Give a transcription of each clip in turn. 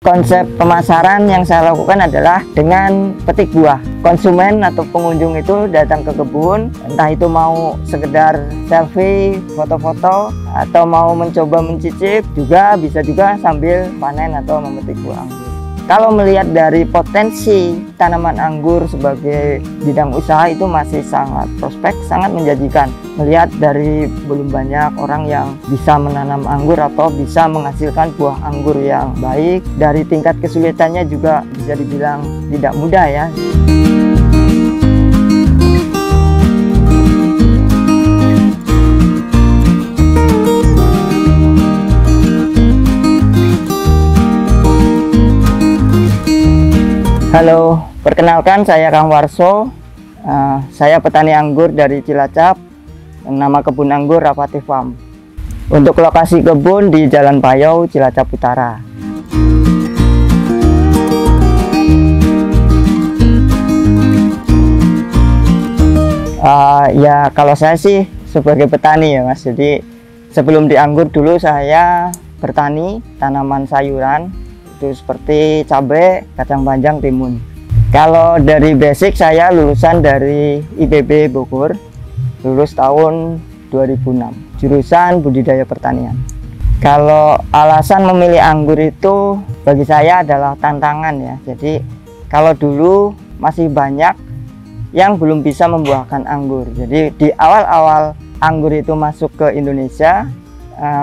Konsep pemasaran yang saya lakukan adalah dengan petik buah. Konsumen atau pengunjung itu datang ke kebun, entah itu mau sekedar selfie, foto-foto, atau mau mencoba mencicip, bisa juga sambil panen atau memetik buah anggur. Kalau melihat dari potensi tanaman anggur sebagai bidang usaha itu masih sangat prospek, sangat menjanjikan. Melihat dari belum banyak orang yang bisa menanam anggur atau bisa menghasilkan buah anggur yang baik. Dari tingkat kesulitannya juga bisa dibilang tidak mudah ya. Halo, perkenalkan saya Kang Warso. Saya petani anggur dari Cilacap. Nama kebun anggur Rapati Farm. Untuk lokasi kebun di Jalan Payau, Cilacap Utara. Ya kalau saya sih sebagai petani ya Mas. Jadi sebelum di anggur dulu saya bertani tanaman sayuran. Itu seperti cabai, kacang panjang, timun. Kalau dari basic saya lulusan dari IPB Bogor, lulus tahun 2006, jurusan budidaya pertanian. Kalau alasan memilih anggur itu bagi saya adalah tantangan ya. Jadi kalau dulu masih banyak yang belum bisa membuahkan anggur. Jadi di awal-awal anggur itu masuk ke Indonesia,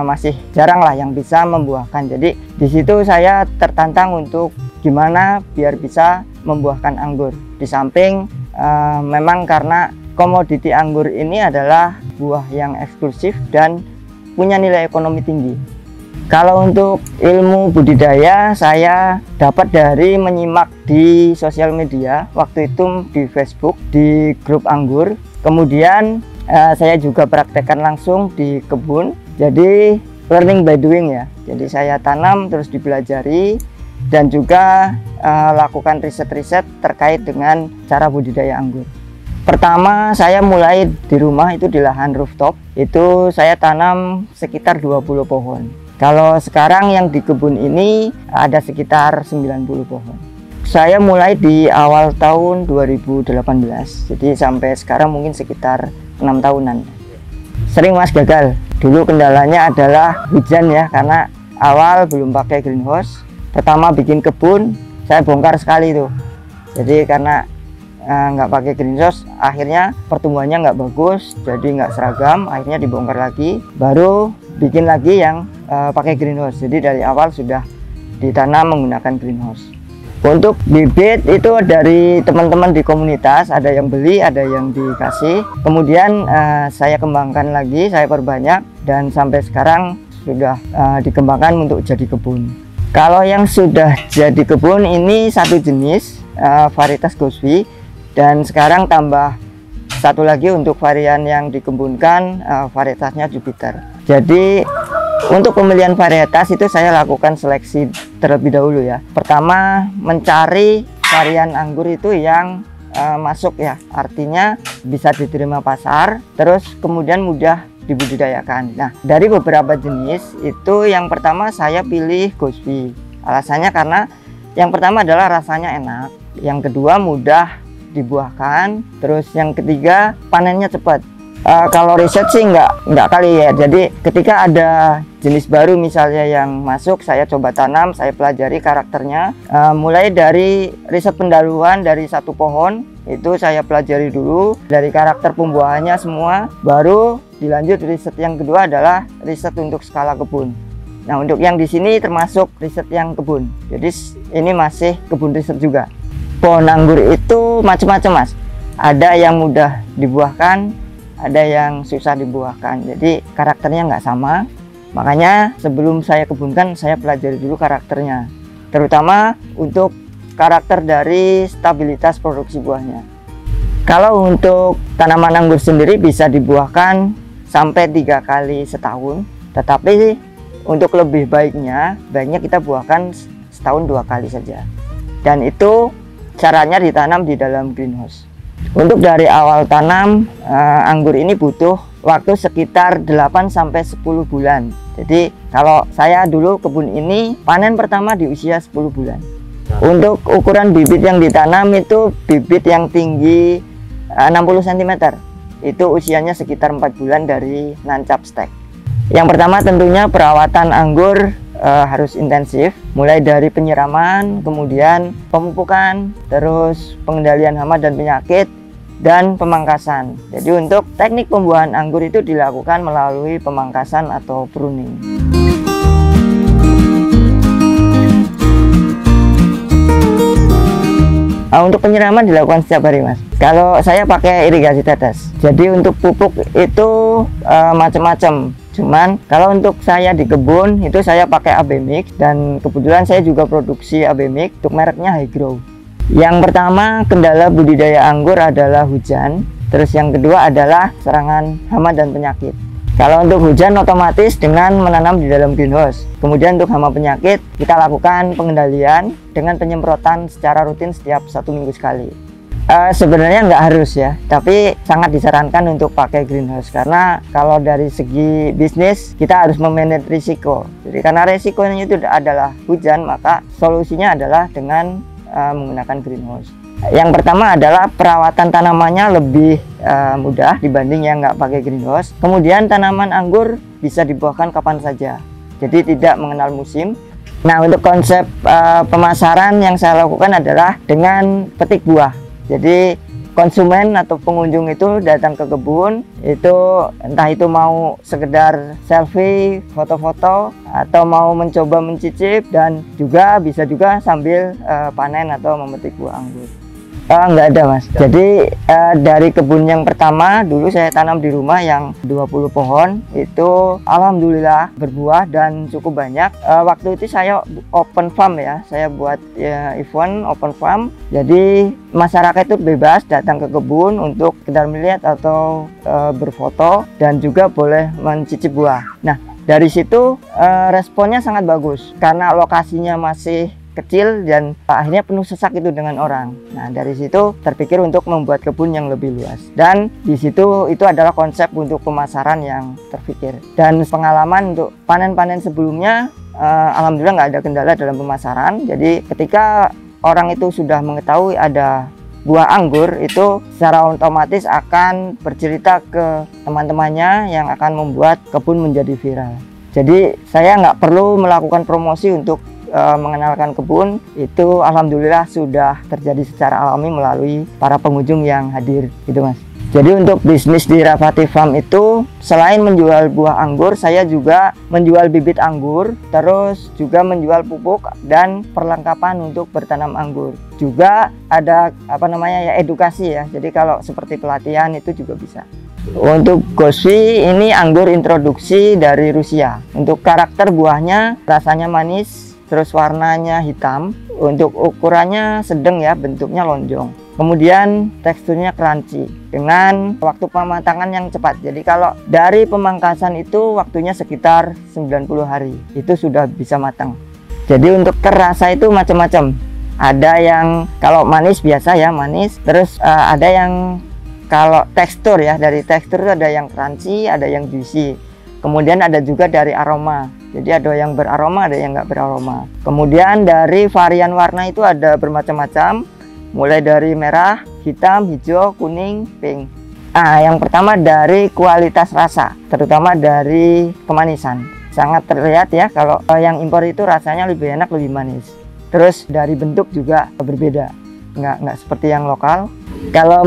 masih jarang lah yang bisa membuahkan. Jadi di situ saya tertantang untuk gimana biar bisa membuahkan anggur. Di samping memang karena komoditi anggur ini adalah buah yang eksklusif dan punya nilai ekonomi tinggi. Kalau untuk ilmu budidaya saya dapat dari menyimak di sosial media, waktu itu di Facebook, di grup anggur. Kemudian saya juga praktekkan langsung di kebun. Jadi learning by doing ya. Jadi saya tanam terus dipelajari dan juga lakukan riset-riset terkait dengan cara budidaya anggur. Pertama saya mulai di rumah itu di lahan rooftop. Itu saya tanam sekitar 20 pohon. Kalau sekarang yang di kebun ini ada sekitar 90 pohon. Saya mulai di awal tahun 2018. Jadi sampai sekarang mungkin sekitar 6 tahunan. Sering Mas gagal. Dulu kendalanya adalah hujan ya, karena awal belum pakai greenhouse. Pertama bikin kebun, saya bongkar sekali tuh. Jadi karena nggak pakai greenhouse, akhirnya pertumbuhannya nggak bagus, jadi nggak seragam. Akhirnya dibongkar lagi, baru bikin lagi yang pakai greenhouse. Jadi dari awal sudah ditanam menggunakan greenhouse. Untuk bibit itu dari teman-teman di komunitas, ada yang beli, ada yang dikasih. Kemudian saya kembangkan lagi, saya perbanyak, dan sampai sekarang sudah dikembangkan untuk jadi kebun. Kalau yang sudah jadi kebun ini satu jenis, varietas Goswi, dan sekarang tambah satu lagi untuk varian yang dikebunkan, varietasnya Jupiter. Jadi untuk pemilihan varietas itu saya lakukan seleksi terlebih dahulu ya. Pertama mencari varian anggur itu yang masuk ya, artinya bisa diterima pasar, terus kemudian mudah dibudidayakan. Nah dari beberapa jenis itu yang pertama saya pilih Goswi. Alasannya karena yang pertama adalah rasanya enak, yang kedua mudah dibuahkan, terus yang ketiga panennya cepat. Kalau riset sih nggak kali ya. Jadi ketika ada jenis baru misalnya yang masuk, saya coba tanam, saya pelajari karakternya. Mulai dari riset pendahuluan dari satu pohon itu saya pelajari dulu dari karakter pembuahannya semua. Baru dilanjut riset yang kedua adalah riset untuk skala kebun. Nah untuk yang di sini termasuk riset yang kebun. Jadi ini masih kebun riset juga. Pohon anggur itu macam-macam Mas. Ada yang mudah dibuahkan, ada yang susah dibuahkan, jadi karakternya nggak sama. Makanya sebelum saya kebunkan saya pelajari dulu karakternya, terutama untuk karakter dari stabilitas produksi buahnya. Kalau untuk tanaman anggur sendiri bisa dibuahkan sampai 3 kali setahun, tetapi untuk lebih baiknya kita buahkan setahun 2 kali saja, dan itu caranya ditanam di dalam greenhouse. Untuk dari awal tanam, anggur ini butuh waktu sekitar 8-10 bulan. Jadi kalau saya dulu kebun ini panen pertama di usia 10 bulan. Untuk ukuran bibit yang ditanam itu bibit yang tinggi 60 cm. Itu usianya sekitar 4 bulan dari nancap stek. Yang pertama tentunya perawatan anggur harus intensif, mulai dari penyiraman, kemudian pemupukan, terus pengendalian hama dan penyakit, dan pemangkasan. Jadi untuk teknik pembuahan anggur itu dilakukan melalui pemangkasan atau pruning. Untuk penyiraman dilakukan setiap hari, Mas. Kalau saya pakai irigasi tetes. Jadi untuk pupuk itu macam-macam. Cuman kalau untuk saya di kebun itu saya pakai AB Mix, dan kebetulan saya juga produksi AB Mix untuk mereknya High Grow. Yang pertama kendala budidaya anggur adalah hujan. Terus yang kedua adalah serangan hama dan penyakit. Kalau untuk hujan otomatis dengan menanam di dalam greenhouse. Kemudian untuk hama penyakit kita lakukan pengendalian dengan penyemprotan secara rutin setiap 1 minggu sekali. Sebenarnya nggak harus ya, tapi sangat disarankan untuk pakai greenhouse karena kalau dari segi bisnis kita harus memanage risiko. Jadi karena risikonya itu adalah hujan, maka solusinya adalah dengan menggunakan greenhouse. Yang pertama adalah perawatan tanamannya lebih mudah dibanding yang nggak pakai greenhouse. Kemudian tanaman anggur bisa dibuahkan kapan saja, jadi tidak mengenal musim. Nah, untuk konsep pemasaran yang saya lakukan adalah dengan petik buah. Jadi konsumen atau pengunjung itu datang ke kebun, itu entah itu mau sekedar selfie, foto-foto, atau mau mencoba mencicip, dan juga bisa juga sambil panen atau memetik buah anggur. Nggak ada, Mas. Jadi dari kebun yang pertama dulu saya tanam di rumah yang 20 pohon, itu alhamdulillah berbuah dan cukup banyak. Waktu itu saya open farm ya, saya buat event open farm. Jadi masyarakat itu bebas datang ke kebun untuk sekedar melihat atau berfoto, dan juga boleh mencicip buah. Nah, dari situ responnya sangat bagus karena lokasinya masih kecil dan akhirnya penuh sesak itu dengan orang. Nah, dari situ terpikir untuk membuat kebun yang lebih luas, dan di situ itu adalah konsep untuk pemasaran yang terpikir. Dan pengalaman untuk panen-panen sebelumnya alhamdulillah nggak ada kendala dalam pemasaran. Jadi ketika orang itu sudah mengetahui ada buah anggur, itu secara otomatis akan bercerita ke teman-temannya yang akan membuat kebun menjadi viral. Jadi saya nggak perlu melakukan promosi untuk mengenalkan kebun, itu alhamdulillah sudah terjadi secara alami melalui para pengunjung yang hadir gitu, Mas. Jadi untuk bisnis di Rafati Farm itu selain menjual buah anggur, saya juga menjual bibit anggur, terus juga menjual pupuk dan perlengkapan untuk bertanam anggur. Juga ada edukasi ya. Jadi kalau seperti pelatihan itu juga bisa. Untuk Gosvi ini anggur introduksi dari Rusia. Untuk karakter buahnya rasanya manis, terus warnanya hitam. Untuk ukurannya sedang ya, bentuknya lonjong. Kemudian teksturnya crunchy dengan waktu pematangan yang cepat. Jadi kalau dari pemangkasan itu waktunya sekitar 90 hari itu sudah bisa matang. Jadi untuk terasa itu macam-macam. Ada yang kalau manis biasa ya manis, terus ada yang kalau tekstur ya, dari tekstur itu ada yang crunchy, ada yang juicy. Kemudian ada juga dari aroma. Jadi ada yang beraroma, ada yang nggak beraroma. Kemudian dari varian warna itu ada bermacam-macam, mulai dari merah, hitam, hijau, kuning, pink. Yang pertama dari kualitas rasa, terutama dari kemanisan. Sangat terlihat ya, kalau yang impor itu rasanya lebih enak, lebih manis. Terus dari bentuk juga berbeda, nggak seperti yang lokal. Kalau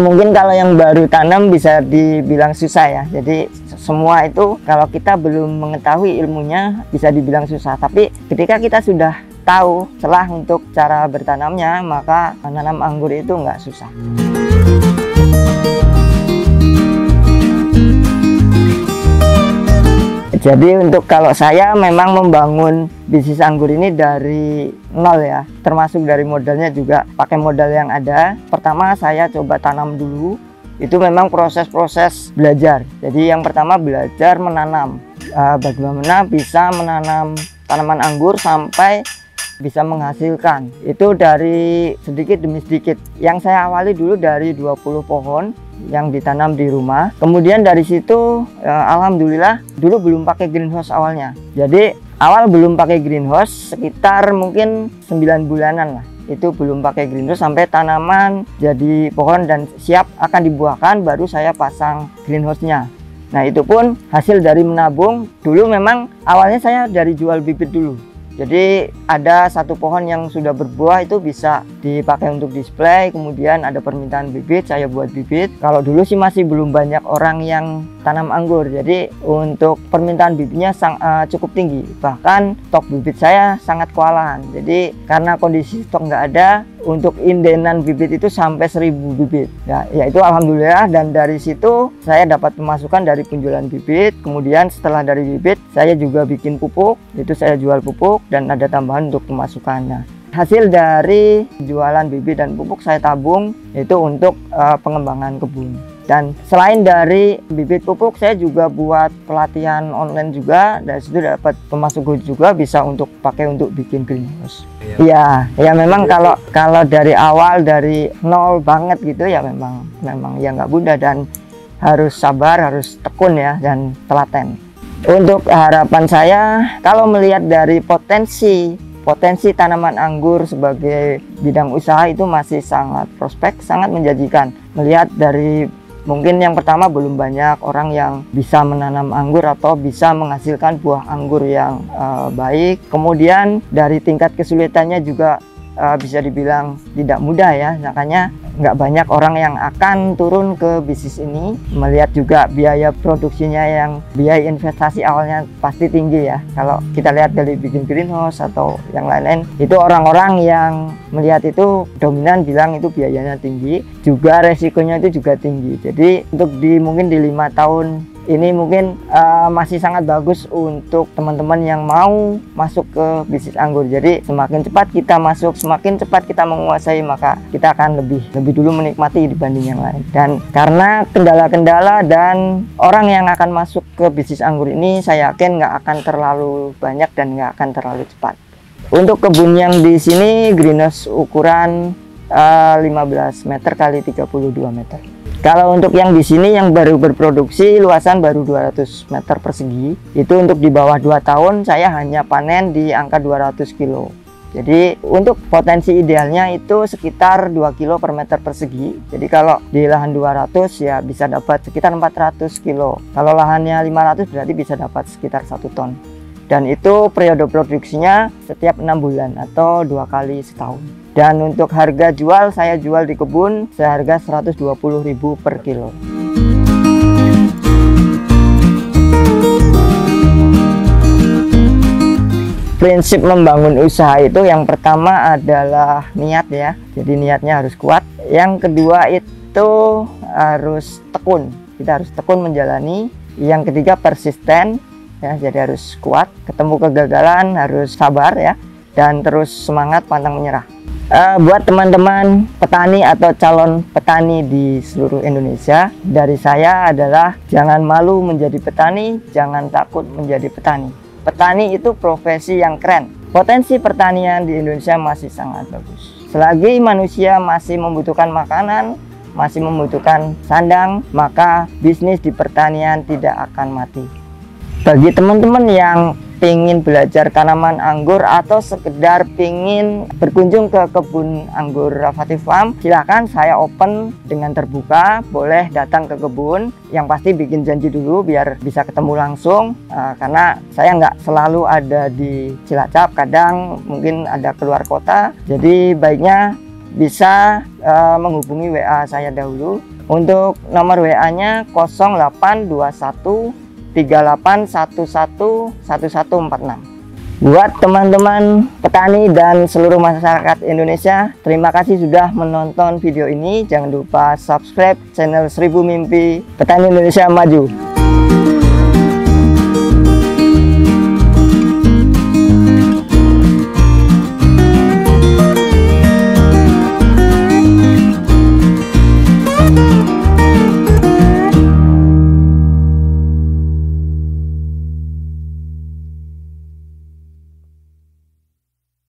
yang baru tanam bisa dibilang susah ya. Jadi semua itu kalau kita belum mengetahui ilmunya bisa dibilang susah. Tapi ketika kita sudah tahu celah untuk cara bertanamnya, maka menanam anggur itu nggak susah. Jadi untuk kalau saya memang membangun bisnis anggur ini dari nol ya, termasuk dari modalnya juga pakai modal yang ada. Pertama saya coba tanam dulu, itu memang proses-proses belajar. Jadi yang pertama belajar menanam, bagaimana bisa menanam tanaman anggur sampai bisa menghasilkan. Itu dari sedikit demi sedikit. Yang saya awali dulu dari 20 pohon yang ditanam di rumah. Kemudian dari situ alhamdulillah dulu belum pakai greenhouse awalnya. Jadi awal belum pakai greenhouse sekitar mungkin 9 bulanan lah. Itu belum pakai greenhouse sampai tanaman jadi pohon dan siap akan dibuahkan, baru saya pasang greenhouse-nya. Nah, itu pun hasil dari menabung. Dulu memang awalnya saya dari jual bibit dulu. Jadi ada satu pohon yang sudah berbuah itu bisa dipakai untuk display. Kemudian ada permintaan bibit, saya buat bibit. Kalau dulu sih masih belum banyak orang yang tanam anggur. Jadi untuk permintaan bibitnya cukup tinggi. Bahkan stok bibit saya sangat kewalahan. Jadi karena kondisi stok nggak ada, untuk indenan bibit itu sampai 1000 bibit. Ya itu alhamdulillah, dan dari situ saya dapat pemasukan dari penjualan bibit. Kemudian setelah dari bibit saya juga bikin pupuk, itu saya jual pupuk dan ada tambahan untuk pemasukannya. Hasil dari jualan bibit dan pupuk saya tabung itu untuk pengembangan kebun. Dan selain dari bibit pupuk, saya juga buat pelatihan online juga. Dari situ dapat pemasukan juga, bisa untuk pakai untuk bikin greenhouse. Iya, ya memang kalau dari awal dari nol banget gitu ya memang ya nggak mudah dan harus sabar, harus tekun ya, dan telaten. Untuk harapan saya, kalau melihat dari potensi tanaman anggur sebagai bidang usaha itu masih sangat prospek, sangat menjanjikan. Melihat dari mungkin yang pertama belum banyak orang yang bisa menanam anggur atau bisa menghasilkan buah anggur yang baik. Kemudian dari tingkat kesulitannya juga bisa dibilang tidak mudah ya. Makanya nggak banyak orang yang akan turun ke bisnis ini. Melihat juga biaya produksinya, yang biaya investasi awalnya pasti tinggi ya. Kalau kita lihat dari bikin greenhouse atau yang lain-lain, itu orang-orang yang melihat itu dominan bilang itu biayanya tinggi, juga resikonya itu juga tinggi. Jadi untuk mungkin di 5 tahun ini mungkin masih sangat bagus untuk teman-teman yang mau masuk ke bisnis anggur. Jadi semakin cepat kita masuk, semakin cepat kita menguasai, maka kita akan lebih dulu menikmati dibanding yang lain. Dan karena kendala-kendala dan orang yang akan masuk ke bisnis anggur ini, saya yakin nggak akan terlalu banyak dan nggak akan terlalu cepat. Untuk kebun yang di sini greenhouse ukuran 15 meter kali 32 meter. Kalau untuk yang di sini yang baru berproduksi, luasan baru 200 meter persegi. Itu untuk di bawah 2 tahun saya hanya panen di angka 200 kilo. Jadi untuk potensi idealnya itu sekitar 2 kilo per meter persegi. Jadi kalau di lahan 200 ya bisa dapat sekitar 400 kilo. Kalau lahannya 500 berarti bisa dapat sekitar 1 ton. Dan itu periode produksinya setiap 6 bulan atau 2 kali setahun. Dan untuk harga jual, saya jual di kebun seharga 120.000 per kilo. Prinsip membangun usaha itu yang pertama adalah niat ya. Jadi niatnya harus kuat. Yang kedua itu harus tekun. Kita harus tekun menjalani. Yang ketiga persisten. Ya, jadi harus kuat, ketemu kegagalan harus sabar ya, dan terus semangat, pantang menyerah. Buat teman-teman petani atau calon petani di seluruh Indonesia, dari saya adalah jangan malu menjadi petani, jangan takut menjadi petani. Petani itu profesi yang keren. Potensi pertanian di Indonesia masih sangat bagus. Selagi manusia masih membutuhkan makanan, masih membutuhkan sandang, maka bisnis di pertanian tidak akan mati. Bagi teman-teman yang ingin belajar tanaman anggur atau sekedar ingin berkunjung ke kebun anggur Rafati Farm, silakan, saya open dengan terbuka, boleh datang ke kebun. Yang pasti bikin janji dulu biar bisa ketemu langsung, karena saya nggak selalu ada di Cilacap, kadang mungkin ada keluar kota. Jadi baiknya bisa menghubungi WA saya dahulu. Untuk nomor WA-nya 0821 38111146. Buat teman-teman petani dan seluruh masyarakat Indonesia, terima kasih sudah menonton video ini. Jangan lupa subscribe channel 1000 Mimpi Petani Indonesia Maju.